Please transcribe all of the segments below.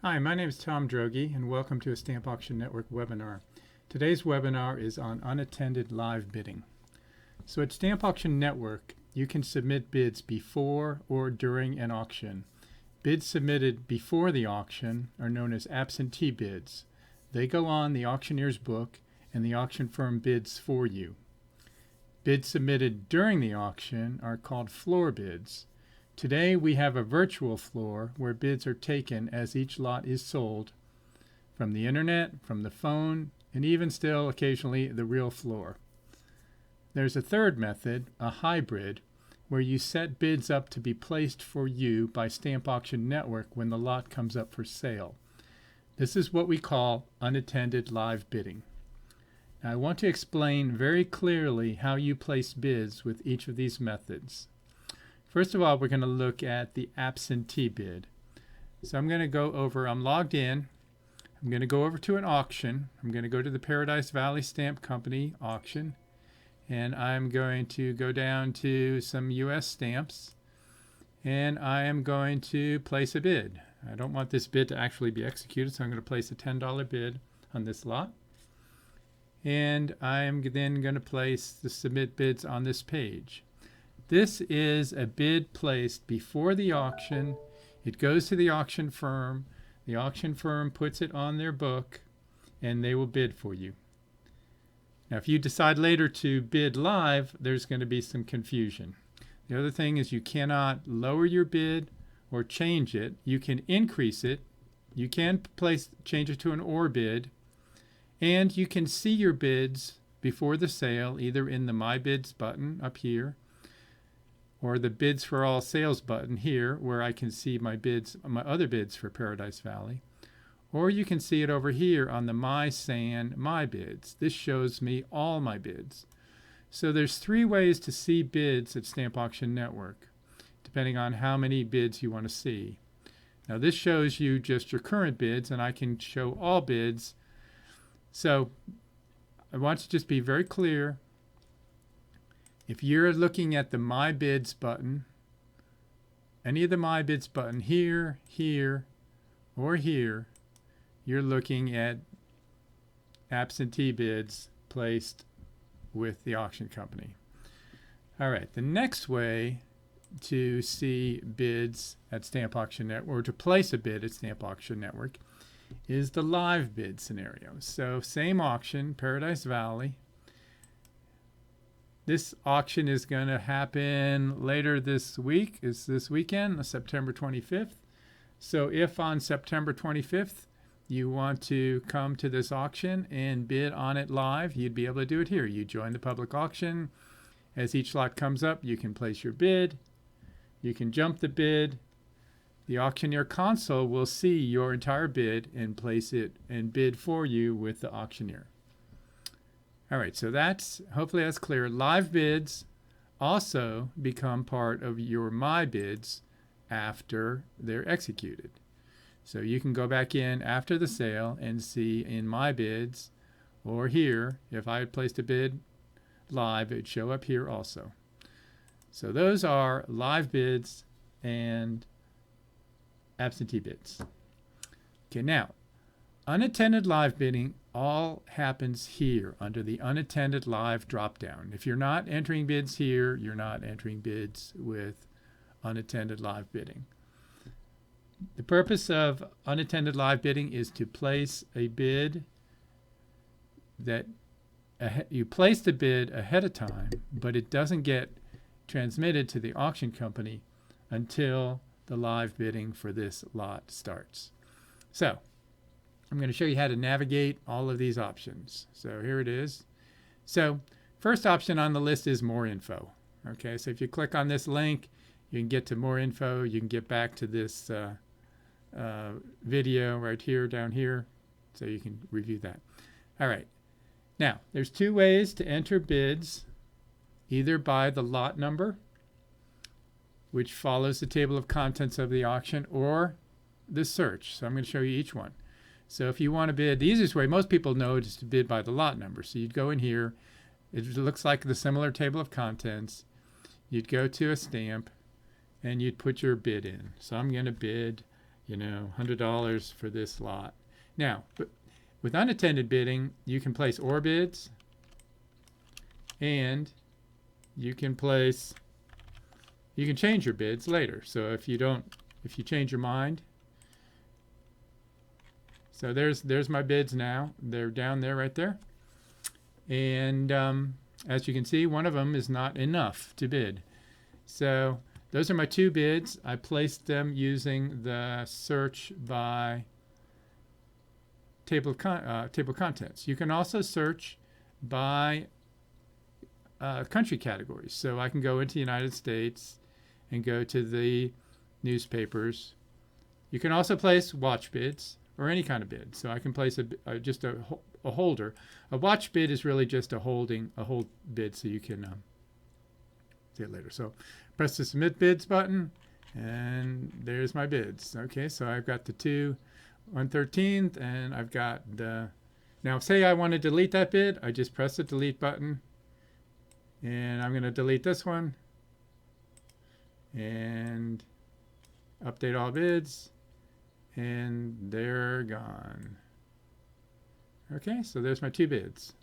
Hi, my name is Tom Droege, and welcome to a Stamp Auction Network webinar. Today's webinar is on unattended live bidding. So at Stamp Auction Network, you can submit bids before or during an auction. Bids submitted before the auction are known as absentee bids. They go on the auctioneer's book, and the auction firm bids for you. Bids submitted during the auction are called floor bids. Today we have a virtual floor where bids are taken as each lot is sold from the internet, from the phone, and even still occasionally the real floor. There's a third method, a hybrid, where you set bids up to be placed for you by Stamp Auction Network when the lot comes up for sale. This is what we call unattended live bidding. Now, I want to explain very clearly how you place bids with each of these methods. First of all, we're going to look at the absentee bid. So I'm going to go over, I'm logged in, I'm going to go over to an auction. I'm going to go to the Paradise Valley Stamp Company auction, and I'm going to go down to some US stamps, and I am going to place a bid. I don't want this bid to actually be executed, so I'm going to place a $10 bid on this lot. And I'm then going to place the submit bids on this page. This is a bid placed before the auction. It goes to the auction firm. The auction firm puts it on their book, and they will bid for you. Now, if you decide later to bid live, there's going to be some confusion. The other thing is you cannot lower your bid or change it. You can increase it. You can change it to an or bid. And you can see your bids before the sale, either in the My Bids button up here, or the Bids for All Sales button here, where I can see my bids, my other bids for Paradise Valley. Or you can see it over here on the My SAN My Bids. This shows me all my bids. So there's three ways to see bids at Stamp Auction Network, depending on how many bids you want to see. Now this shows you just your current bids, and I can show all bids. So I want to just be very clear. If you're looking at the My Bids button, any of the My Bids button here, here, or here, you're looking at absentee bids placed with the auction company. All right, the next way to see bids at Stamp Auction Network, or to place a bid at Stamp Auction Network, is the live bid scenario. So same auction, Paradise Valley. This auction is going to happen later this week, is this weekend, September 25th. So if on September 25th you want to come to this auction and bid on it live, you'd be able to do it here. You join the public auction. As each lot comes up, you can place your bid. You can jump the bid. The auctioneer console will see your entire bid and place it and bid for you with the auctioneer. All right, so hopefully that's clear. Live bids also become part of your My Bids after they're executed. So you can go back in after the sale and see in My Bids, or here, if I had placed a bid live, it'd show up here also. So those are live bids and absentee bids. Okay, now, unattended live bidding all happens here under the unattended live drop-down. If you're not entering bids here, you're not entering bids with unattended live bidding. The purpose of unattended live bidding is to place a bid that you place the bid ahead of time, but it doesn't get transmitted to the auction company until the live bidding for this lot starts. So I'm going to show you how to navigate all of these options. So here it is. So first option on the list is more info. Okay, so if you click on this link, you can get to more info. You can get back to this video right here, down here, so you can review that. All right. Now, there's two ways to enter bids, either by the lot number, which follows the table of contents of the auction, or the search. So I'm going to show you each one. So if you want to bid, the easiest way, most people know, is to bid by the lot number. So you'd go in here. It looks like the similar table of contents. You'd go to a stamp, and you'd put your bid in. So I'm going to bid you know, $100 for this lot. Now, with unattended bidding, you can place or bids, and you can change your bids later. So if you change your mind, so there's my bids now. They're down there right there. And as you can see, one of them is not enough to bid. So those are my two bids. I placed them using the search by table of contents. You can also search by country categories. So I can go into the United States and go to the newspapers. You can also place watch bids or any kind of bid. So I can place just a holder. A watch bid is really just a hold bid, so you can see it later. So press the Submit Bids button, and there's my bids. Okay, so I've got the 2 1/13th, and I've got the. Now, say I want to delete that bid, I just press the Delete button, and I'm going to delete this one, and update all bids, and they're gone. Okay, so there's my two bids.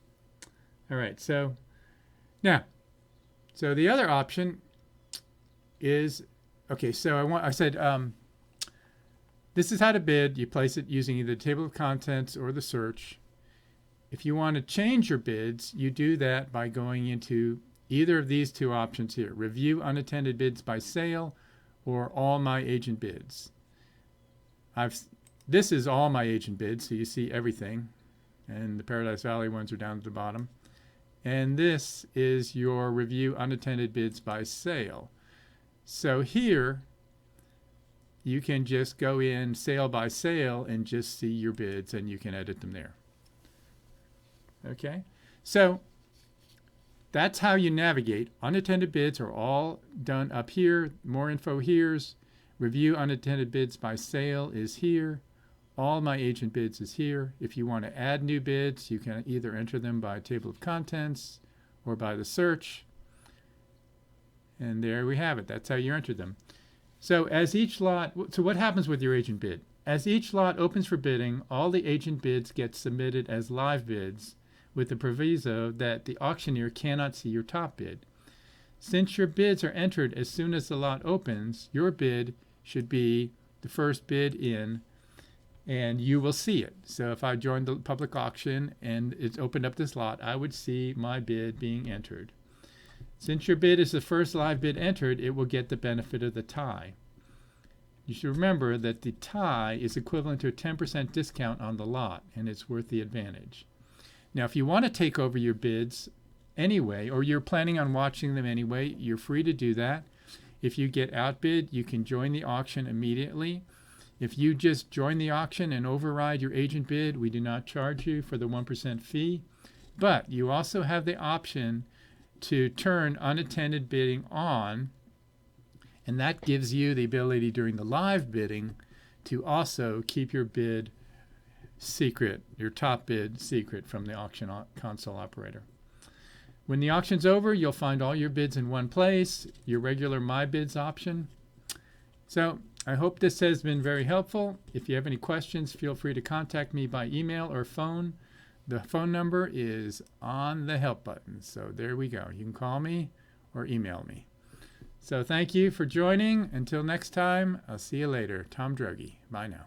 All right, so now, so the other option is, okay, so I said this is how to bid. You place it using either the table of contents or the search. If you want to change your bids, you do that by going into either of these two options here: Review Unattended Bids by Sale or All My Agent Bids. This is all my agent bids, so you see everything, and the Paradise Valley ones are down at the bottom. And this is your Review Unattended Bids by Sale. So here you can just go in sale by sale and just see your bids, and you can edit them there. Okay, so that's how you navigate. Unattended bids are all done up here. More info here's. Review Unattended Bids by Sale is here. All My Agent Bids is here. If you want to add new bids, you can either enter them by table of contents or by the search. And there we have it. That's how you enter them. So as each lot, so what happens with your agent bid? As each lot opens for bidding, all the agent bids get submitted as live bids with the proviso that the auctioneer cannot see your top bid. Since your bids are entered as soon as the lot opens, your bid should be the first bid in, and you will see it. So if I joined the public auction and it's opened up this lot, I would see my bid being entered. Since your bid is the first live bid entered, it will get the benefit of the tie. You should remember that the tie is equivalent to a 10% discount on the lot, and it's worth the advantage. Now, if you want to take over your bids anyway, or you're planning on watching them anyway, you're free to do that. If you get outbid, you can join the auction immediately. If you just join the auction and override your agent bid, we do not charge you for the 1% fee. But you also have the option to turn unattended bidding on, and that gives you the ability during the live bidding to also keep your bid secret, your top bid secret from the auction console operator. When the auction's over, you'll find all your bids in one place, your regular My Bids option. So I hope this has been very helpful. If you have any questions, feel free to contact me by email or phone. The phone number is on the help button. So there we go. You can call me or email me. So thank you for joining. Until next time, I'll see you later. Tom Droege. Bye now.